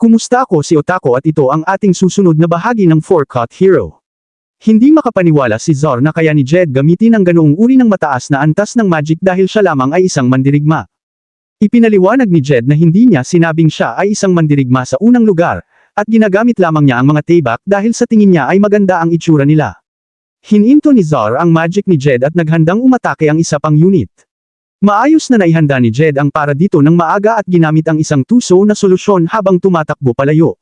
Kumusta ako si Otako at ito ang ating susunod na bahagi ng Four-Cut Hero. Hindi makapaniwala si Zor na kaya ni Jed gamitin ang ganoong uri ng mataas na antas ng magic dahil siya lamang ay isang mandirigma. Ipinaliwanag ni Jed na hindi niya sinabing siya ay isang mandirigma sa unang lugar, at ginagamit lamang niya ang mga taybak dahil sa tingin niya ay maganda ang itsura nila. Hininto ni Zor ang magic ni Jed at naghandang umatake ang isa pang unit. Maayos na naihanda ni Jed ang para dito ng maaga at ginamit ang isang tuso na solusyon habang tumatakbo palayo.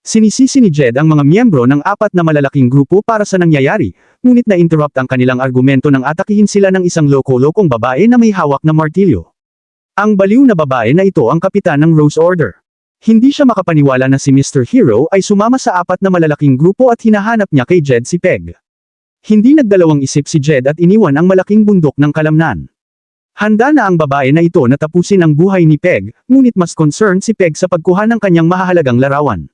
Sinisisi ni Jed ang mga miyembro ng apat na malalaking grupo para sa nangyayari, ngunit na-interrupt ang kanilang argumento nang atakihin sila ng isang loko-lokong babae na may hawak na martilyo. Ang baliw na babae na ito ang kapitan ng Rose Order. Hindi siya makapaniwala na si Mr. Hero ay sumama sa apat na malalaking grupo at hinahanap niya kay Jed si Peg. Hindi nagdalawang isip si Jed at iniwan ang malaking bundok ng kalamnan. Handa na ang babae na ito na tapusin ang buhay ni Peg, ngunit mas concerned si Peg sa pagkuha ng kanyang mahahalagang larawan.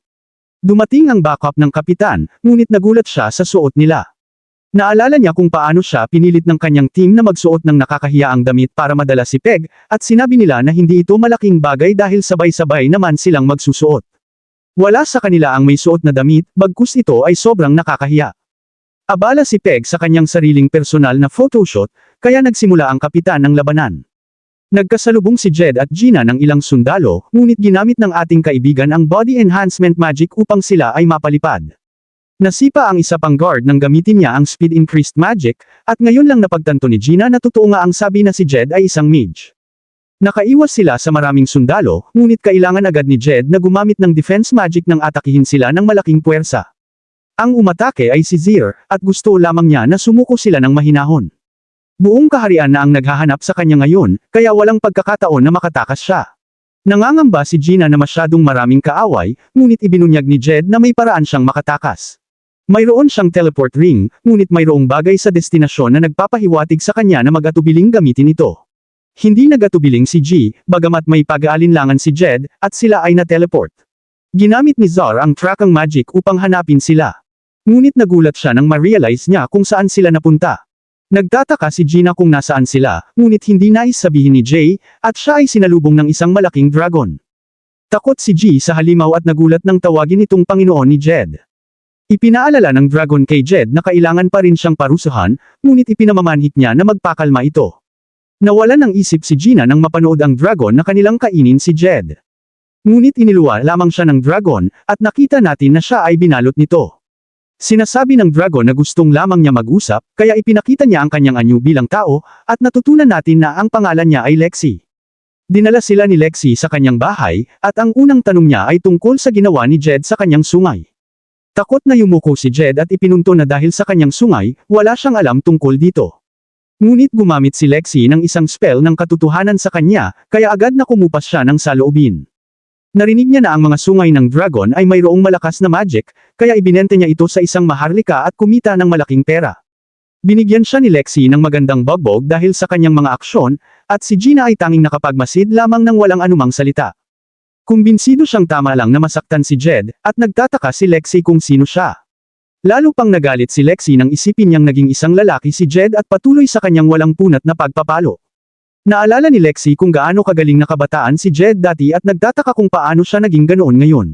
Dumating ang backup ng kapitan, ngunit nagulat siya sa suot nila. Naalala niya kung paano siya pinilit ng kanyang team na magsuot ng nakakahiyaang damit para madala si Peg, at sinabi nila na hindi ito malaking bagay dahil sabay-sabay naman silang magsusuot. Wala sa kanila ang may suot na damit, bagkus ito ay sobrang nakakahiya. Abala si Peg sa kanyang sariling personal na photoshoot, kaya nagsimula ang kapitan ng labanan. Nagkasalubong si Jed at Gina ng ilang sundalo, ngunit ginamit ng ating kaibigan ang body enhancement magic upang sila ay mapalipad. Nasipa ang isa pang guard nang gamitin niya ang speed increased magic, at ngayon lang napagtanto ni Gina na totoo nga ang sabi na si Jed ay isang mage. Nakaiwas sila sa maraming sundalo, ngunit kailangan agad ni Jed na gumamit ng defense magic nang atakihin sila ng malaking puwersa. Ang umatake ay si Zir, at gusto lamang niya na sumuko sila ng mahinahon. Buong kaharian na ang naghahanap sa kanya ngayon, kaya walang pagkakataon na makatakas siya. Nangangamba si Gina na masyadong maraming kaaway, ngunit ibinunyag ni Jed na may paraan siyang makatakas. Mayroon siyang teleport ring, ngunit mayroong bagay sa destinasyon na nagpapahiwatig sa kanya na mag-atubiling gamitin ito. Hindi nag-atubiling si G, bagamat may pag-aalinlangan si Jed, at sila ay na-teleport. Ginamit ni Zor ang trackang magic upang hanapin sila. Ngunit nagulat siya nang ma-realize niya kung saan sila napunta. Nagtataka si Gina kung nasaan sila, ngunit hindi nais sabihin ni Jay, at siya ay sinalubong ng isang malaking dragon. Takot si G sa halimaw at nagulat nang tawagin itong Panginoon ni Jed. Ipinaalala ng dragon kay Jed na kailangan pa rin siyang parusahan, ngunit ipinamamanhik niya na magpakalma ito. Nawalan ng isip si Gina nang mapanood ang dragon na kanilang kainin si Jed. Ngunit iniluwa lamang siya ng dragon, at nakita natin na siya ay binalot nito. Sinasabi ng dragon na gustong lamang niya mag-usap, kaya ipinakita niya ang kanyang anyo bilang tao, at natutunan natin na ang pangalan niya ay Lexi. Dinala sila ni Lexi sa kanyang bahay, at ang unang tanong niya ay tungkol sa ginawa ni Jed sa kanyang sungay. Takot na yumuko si Jed at ipinunto na dahil sa kanyang sungay, wala siyang alam tungkol dito. Ngunit gumamit si Lexi ng isang spell ng katotohanan sa kanya, kaya agad na kumupas siya ng saloobin. Narinig niya na ang mga sungay ng dragon ay mayroong malakas na magic, kaya ibinente niya ito sa isang maharlika at kumita ng malaking pera. Binigyan siya ni Lexi ng magandang bugbog dahil sa kanyang mga aksyon, at si Gina ay tanging nakapagmasid lamang ng walang anumang salita. Kumbinsido siyang tama lang na masaktan si Jed, at nagtataka si Lexi kung sino siya. Lalo pang nagalit si Lexi nang isipin niyang naging isang lalaki si Jed at patuloy sa kanyang walang punat na pagpapalo. Naalala ni Lexi kung gaano kagaling na kabataan si Jed dati at nagtataka kung paano siya naging ganoon ngayon.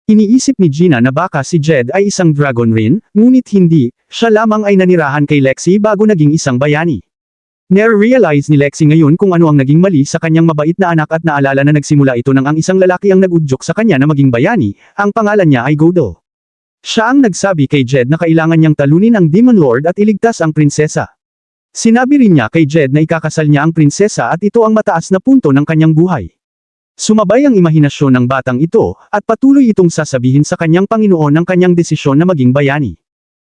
Iniisip ni Gina na baka si Jed ay isang dragon rin, ngunit hindi, siya lamang ay nanirahan kay Lexi bago naging isang bayani. Nare-realize ni Lexi ngayon kung ano ang naging mali sa kanyang mabait na anak at naalala na nagsimula ito nang ang isang lalaki ang nag-udyok sa kanya na maging bayani, ang pangalan niya ay Godel. Siya ang nagsabi kay Jed na kailangan niyang talunin ang Demon Lord at iligtas ang prinsesa. Sinabi rin niya kay Jed na ikakasal niya ang prinsesa at ito ang mataas na punto ng kanyang buhay. Sumabay ang imahinasyon ng batang ito, at patuloy itong sasabihin sa kanyang Panginoon ang kanyang desisyon na maging bayani.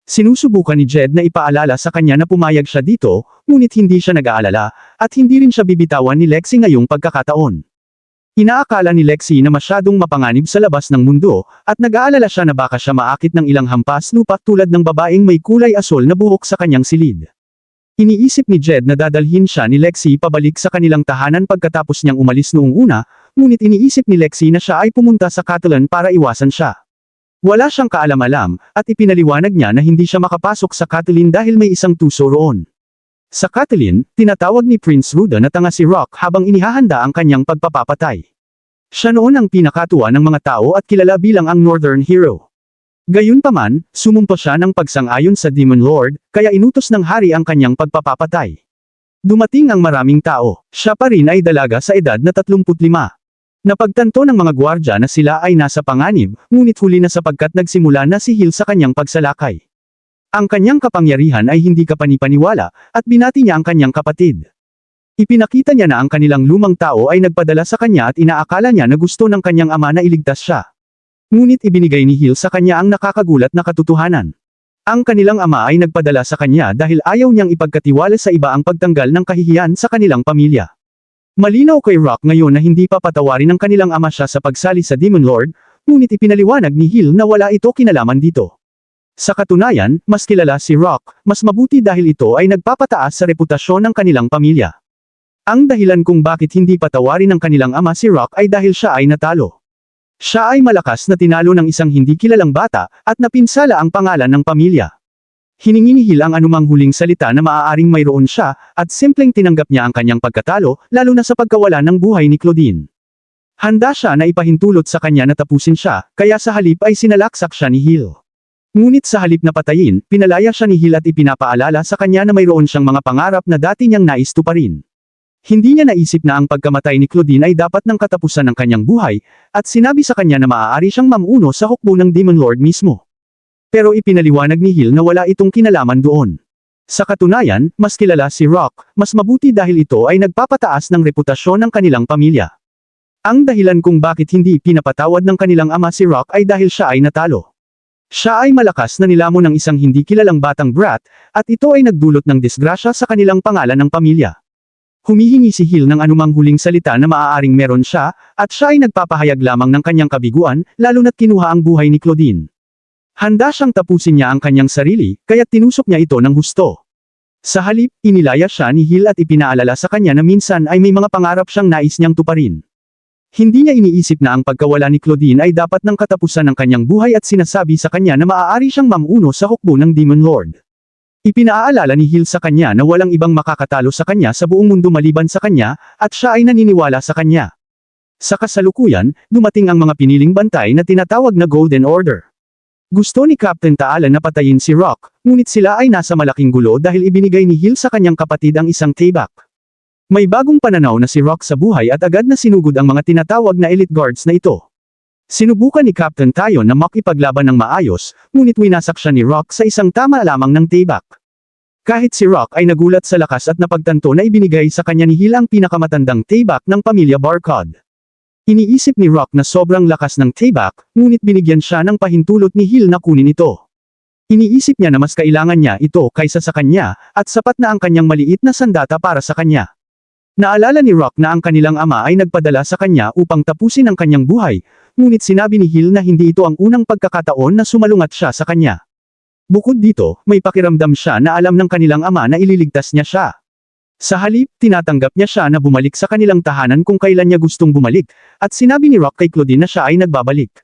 Sinusubukan ni Jed na ipaalala sa kanya na pumayag siya dito, ngunit hindi siya nag-aalala, at hindi rin siya bibitawan ni Lexi ngayong pagkakataon. Inaakala ni Lexi na masyadong mapanganib sa labas ng mundo, at nag-aalala siya na baka siya maakit ng ilang hampas lupa tulad ng babaeng may kulay asol na buhok sa kanyang silid. Iniisip ni Jed na dadalhin siya ni Lexi pabalik sa kanilang tahanan pagkatapos niyang umalis noong una, ngunit iniisip ni Lexi na siya ay pumunta sa Catalan para iwasan siya. Wala siyang kaalam-alam, at ipinaliwanag niya na hindi siya makapasok sa Catalan dahil may isang tuso roon. Sa Catalan, tinatawag ni Prince Ruda na tanga si Rock habang inihahanda ang kanyang pagpapapatay. Siya noon ang pinakatuwa ng mga tao at kilala bilang ang Northern Hero. Gayunpaman, sumumpa siya ng pagsang-ayon sa Demon Lord, kaya inutos ng hari ang kanyang pagpapapatay. Dumating ang maraming tao, siya pa rin ay dalaga sa edad na 35. Napagtanto ng mga gwardya na sila ay nasa panganib, ngunit huli na sapagkat nagsimula na si Hill sa kanyang pagsalakay. Ang kanyang kapangyarihan ay hindi kapanipaniwala, at binati niya ang kanyang kapatid. Ipinakita niya na ang kanilang lumang tao ay nagpadala sa kanya at inaakala niya na gusto ng kanyang ama na iligtas siya. Ngunit ibinigay ni Hill sa kanya ang nakakagulat na katotohanan. Ang kanilang ama ay nagpadala sa kanya dahil ayaw niyang ipagkatiwala sa iba ang pagtanggal ng kahihiyan sa kanilang pamilya. Malinaw kay Rock ngayon na hindi pa patawarin ng kanilang ama siya sa pagsali sa Demon Lord, ngunit ipinaliwanag ni Hill na wala ito kinalaman dito. Sa katunayan, mas kilala si Rock, mas mabuti dahil ito ay nagpapataas sa reputasyon ng kanilang pamilya. Ang dahilan kung bakit hindi patawarin ng kanilang ama si Rock ay dahil siya ay natalo. Siya ay malakas na tinalo ng isang hindi kilalang bata, at napinsala ang pangalan ng pamilya. Hiningi ni Hill ang anumang huling salita na maaaring mayroon siya, at simpleng tinanggap niya ang kanyang pagkatalo, lalo na sa pagkawala ng buhay ni Claudine. Handa siya na ipahintulot sa kanya na tapusin siya, kaya sa halip ay sinalaksak siya ni Hill. Ngunit sa halip na patayin, pinalaya siya ni Hill at ipinapaalala sa kanya na mayroon siyang mga pangarap na dati niyang nais tuparin. Hindi niya naisip na ang pagkamatay ni Claudine ay dapat ng katapusan ng kanyang buhay, at sinabi sa kanya na maaari siyang mamuno sa hukbo ng Demon Lord mismo. Pero ipinaliwanag ni Hill na wala itong kinalaman doon. Sa katunayan, mas kilala si Rock, mas mabuti dahil ito ay nagpapataas ng reputasyon ng kanilang pamilya. Ang dahilan kung bakit hindi pinapatawad ng kanilang ama si Rock ay dahil siya ay natalo. Siya ay malakas na nilamon ng isang hindi kilalang batang brat, at ito ay nagdulot ng disgrasya sa kanilang pangalan ng pamilya. Humihingi si Hill ng anumang huling salita na maaaring meron siya, at siya ay nagpapahayag lamang ng kanyang kabiguan, lalo na't kinuha ang buhay ni Claudine. Handa siyang tapusin niya ang kanyang sarili, kaya't tinusok niya ito ng husto. Sa halip, inilaya siya ni Hill at ipinaalala sa kanya na minsan ay may mga pangarap siyang nais niyang tuparin. Hindi niya iniisip na ang pagkawala ni Claudine ay dapat ng katapusan ng kanyang buhay at sinasabi sa kanya na maaari siyang mamuno sa hukbo ng Demon Lord. Ipinaalala ni Hill sa kanya na walang ibang makakatalo sa kanya sa buong mundo maliban sa kanya, at siya ay naniniwala sa kanya. Sa kasalukuyan, dumating ang mga piniling bantay na tinatawag na Golden Order. Gusto ni Captain Taala na patayin si Rock, ngunit sila ay nasa malaking gulo dahil ibinigay ni Hill sa kanyang kapatid ang isang tayback. May bagong pananaw na si Rock sa buhay at agad na sinugod ang mga tinatawag na elite guards na ito. Sinubukan ni Captain Tayo na makipaglaban ng maayos, ngunit winasak siya ni Rock sa isang tama lamang ng tayback. Kahit si Rock ay nagulat sa lakas at napagtanto na ibinigay sa kanya ni Hill ang pinakamatandang tayback ng pamilya Barcod. Iniisip ni Rock na sobrang lakas ng tayback, ngunit binigyan siya ng pahintulot ni Hill na kunin ito. Iniisip niya na mas kailangan niya ito kaysa sa kanya, at sapat na ang kanyang maliit na sandata para sa kanya. Naalala ni Rock na ang kanilang ama ay nagpadala sa kanya upang tapusin ang kanyang buhay, ngunit sinabi ni Hill na hindi ito ang unang pagkakataon na sumalungat siya sa kanya. Bukod dito, may pakiramdam siya na alam ng kanilang ama na ililigtas niya siya. Sa halip, tinatanggap niya siya na bumalik sa kanilang tahanan kung kailan niya gustong bumalik, at sinabi ni Rock kay Claudine na siya ay nagbabalik.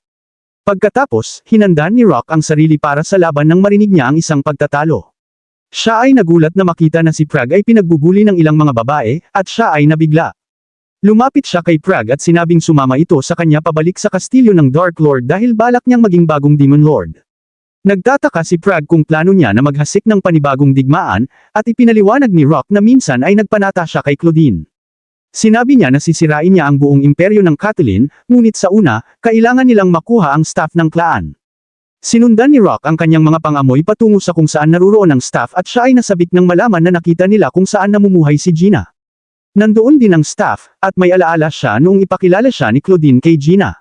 Pagkatapos, hinandaan ni Rock ang sarili para sa laban nang marinig niya ang isang pagtatalo. Siya ay nagulat na makita na si Prague ay pinagbubuli ng ilang mga babae, at siya ay nabigla. Lumapit siya kay Prague at sinabing sumama ito sa kanya pabalik sa kastilyo ng Dark Lord dahil balak niyang maging bagong Demon Lord. Nagtataka si Prague kung plano niya na maghasik ng panibagong digmaan, at ipinaliwanag ni Rock na minsan ay nagpanata siya kay Claudine. Sinabi niya na sisirain niya ang buong imperyo ng Catelyn, ngunit sa una, kailangan nilang makuha ang staff ng clan. Sinundan ni Rock ang kanyang mga pangamoy patungo sa kung saan naruroon ang staff at siya ay nasabik ng malaman na nakita nila kung saan namumuhay si Gina. Nandoon din ang staff, at may alaala siya noong ipakilala siya ni Claudine kay Gina.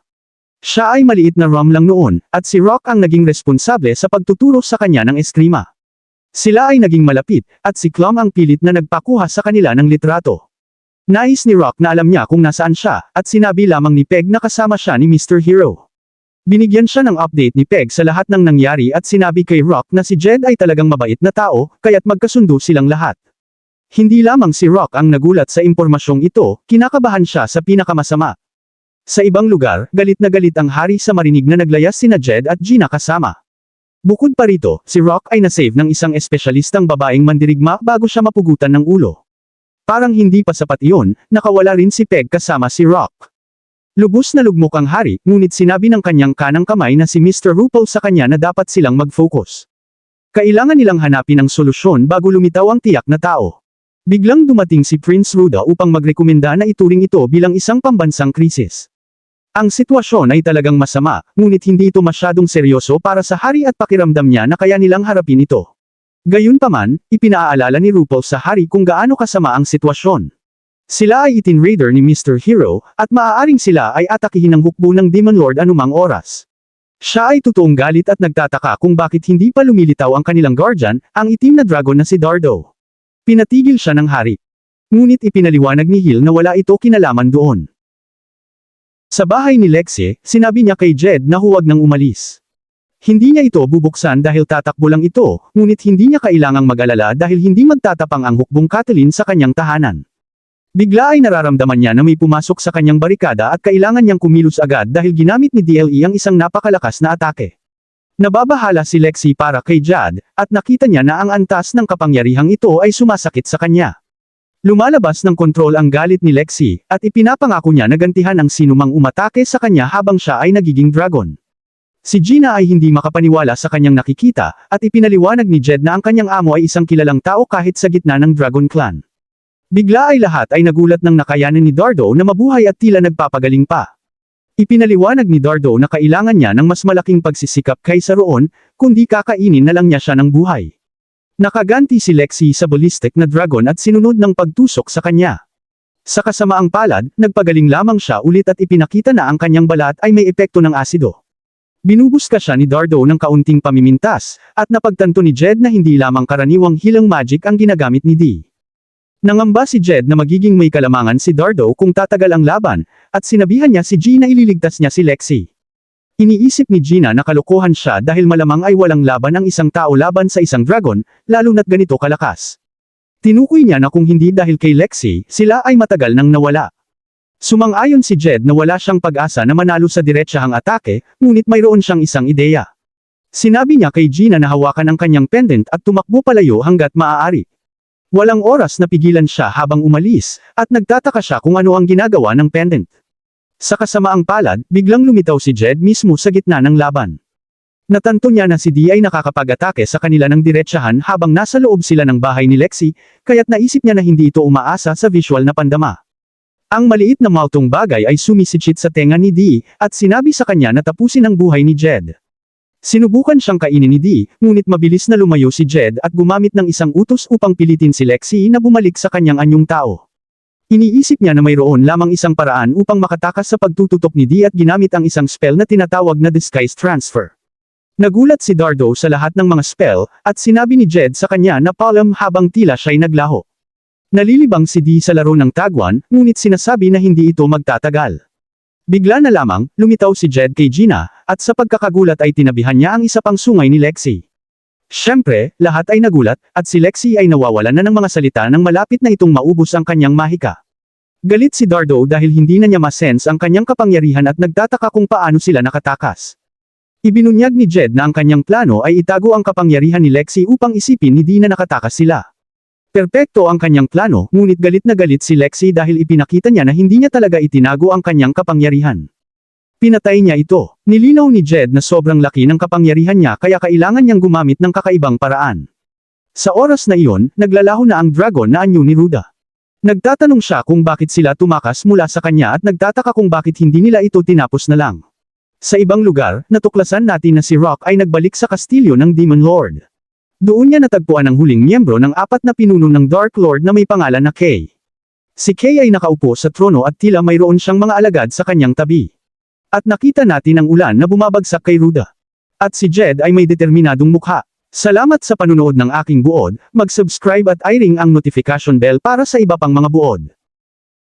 Siya ay maliit na rom lang noon, at si Rock ang naging responsable sa pagtuturo sa kanya ng eskrima. Sila ay naging malapit, at si Clum ang pilit na nagpakuha sa kanila ng litrato. Nais ni Rock na alam niya kung nasaan siya, at sinabi lamang ni Peg na kasama siya ni Mr. Hero. Binigyan siya ng update ni Peg sa lahat ng nangyari at sinabi kay Rock na si Jed ay talagang mabait na tao, kaya't magkasundo silang lahat. Hindi lamang si Rock ang nagulat sa impormasyong ito, kinakabahan siya sa pinakamasama. Sa ibang lugar, galit na galit ang hari sa marinig na naglayas sina Jed at Gina kasama. Bukod pa rito, si Rock ay nasave ng isang espesyalistang babaeng mandirigma bago siya mapugutan ng ulo. Parang hindi pa sapat iyon, nakawala rin si Peg kasama si Rock. Lubos na lugmok ang hari, ngunit sinabi ng kanyang kanang kamay na si Mr. Rupal sa kanya na dapat silang mag-focus. Kailangan nilang hanapin ang solusyon bago lumitaw ang tiyak na tao. Biglang dumating si Prince Ruda upang magrekomenda na ituring ito bilang isang pambansang krisis. Ang sitwasyon ay talagang masama, ngunit hindi ito masyadong seryoso para sa hari at pakiramdam niya na kaya nilang harapin ito. Gayunpaman, ipinaalala ni Rupal sa hari kung gaano kasama ang sitwasyon. Sila ay itin raider ni Mr. Hero, at maaaring sila ay atakihin ng hukbo ng Demon Lord anumang oras. Siya ay totoong galit at nagtataka kung bakit hindi pa lumilitaw ang kanilang guardian, ang itim na dragon na si Dardo. Pinatigil siya ng hari. Ngunit ipinaliwanag ni Hill na wala ito kinalaman doon. Sa bahay ni Lexie, sinabi niya kay Jed na huwag nang umalis. Hindi niya ito bubuksan dahil tatakbo lang ito, ngunit hindi niya kailangang mag-alala dahil hindi magtatapang ang hukbong Kathleen sa kanyang tahanan. Bigla ay nararamdaman niya na may pumasok sa kanyang barikada at kailangan niyang kumilos agad dahil ginamit ni DLE ang isang napakalakas na atake. Nababahala si Lexie para kay Jad, at nakita niya na ang antas ng kapangyarihang ito ay sumasakit sa kanya. Lumalabas ng kontrol ang galit ni Lexie, at ipinapangako niya na gantihan ang sinumang umatake sa kanya habang siya ay nagiging dragon. Si Gina ay hindi makapaniwala sa kanyang nakikita, at ipinaliwanag ni Jed na ang kanyang amo ay isang kilalang tao kahit sa gitna ng Dragon Clan. Bigla ay lahat ay nagulat ng nakayanan ni Dardo na mabuhay at tila nagpapagaling pa. Ipinaliwanag ni Dardo na kailangan niya ng mas malaking pagsisikap kaysa roon, kundi kakainin na lang niya siya ng buhay. Nakaganti si Lexie sa ballistic na dragon at sinunod ng pagtusok sa kanya. Sa kasamaang palad, nagpagaling lamang siya ulit at ipinakita na ang kanyang balat ay may epekto ng asido. Binubuska siya ni Dardo ng kaunting pamimintas, at napagtanto ni Jed na hindi lamang karaniwang hilang magic ang ginagamit ni Dee. Nangamba si Jed na magiging may kalamangan si Dardo kung tatagal ang laban, at sinabihan niya si Gina na ililigtas niya si Lexie. Iniisip ni Gina na kalokohan siya dahil malamang ay walang laban ang isang tao laban sa isang dragon, lalo na't ganito kalakas. Tinukoy niya na kung hindi dahil kay Lexie, sila ay matagal nang nawala. Sumang-ayon si Jed na wala siyang pag-asa na manalo sa diretsahang atake, ngunit mayroon siyang isang ideya. Sinabi niya kay Gina na hawakan ang kanyang pendant at tumakbo palayo hanggat maaari. Walang oras na pigilan siya habang umalis, at nagtataka siya kung ano ang ginagawa ng pendant. Sa kasamaang palad, biglang lumitaw si Jed mismo sa gitna ng laban. Natanto niya na si Dee ay nakakapag-atake sa kanila ng diretsahan habang nasa loob sila ng bahay ni Lexie, kaya't naisip niya na hindi ito umaasa sa visual na pandama. Ang maliit na maltong bagay ay sumisitsit sa tenga ni Dee, at sinabi sa kanya na tapusin ang buhay ni Jed. Sinubukan siyang kainin ni Dee, ngunit mabilis na lumayo si Jed at gumamit ng isang utos upang pilitin si Lexie na bumalik sa kanyang anyong tao. Iniisip niya na mayroon lamang isang paraan upang makatakas sa pagtututok ni Dee at ginamit ang isang spell na tinatawag na Disguise Transfer. Nagulat si Dardo sa lahat ng mga spell, at sinabi ni Jed sa kanya na palm habang tila siya'y naglaho. Nalilibang si Dee sa laro ng tagwan, ngunit sinasabi na hindi ito magtatagal. Bigla na lamang, lumitaw si Jed kay Gina, at sa pagkakagulat ay tinabihan niya ang isa pang sungay ni Lexie. Siyempre, lahat ay nagulat, at si Lexie ay nawawalan na ng mga salita nang malapit na itong maubos ang kanyang mahika. Galit si Dardo dahil hindi na niya masense ang kanyang kapangyarihan at nagtataka kung paano sila nakatakas. Ibinunyag ni Jed na ang kanyang plano ay itago ang kapangyarihan ni Lexie upang isipin ni Dee na nakatakas sila. Perpekto ang kanyang plano, ngunit galit na galit si Lexie dahil ipinakita niya na hindi niya talaga itinago ang kanyang kapangyarihan. Pinatay niya ito. Nilinaw ni Jed na sobrang laki ng kapangyarihan niya kaya kailangan niyang gumamit ng kakaibang paraan. Sa oras na iyon, naglalaho na ang dragon na anyo ni Ruda. Nagtatanong siya kung bakit sila tumakas mula sa kanya at nagtataka kung bakit hindi nila ito tinapos na lang. Sa ibang lugar, natuklasan natin na si Rock ay nagbalik sa kastilyo ng Demon Lord. Doon niya natagpuan ang huling miyembro ng 4 na pinuno ng Dark Lord na may pangalan na Kay. Si Kay ay nakaupo sa trono at tila mayroon siyang mga alagad sa kanyang tabi. At nakita natin ang ulan na bumabagsak kay Ruda. At si Jed ay may determinadong mukha. Salamat sa panunood ng aking buod, mag-subscribe at i-ring ang notification bell para sa iba pang mga buod.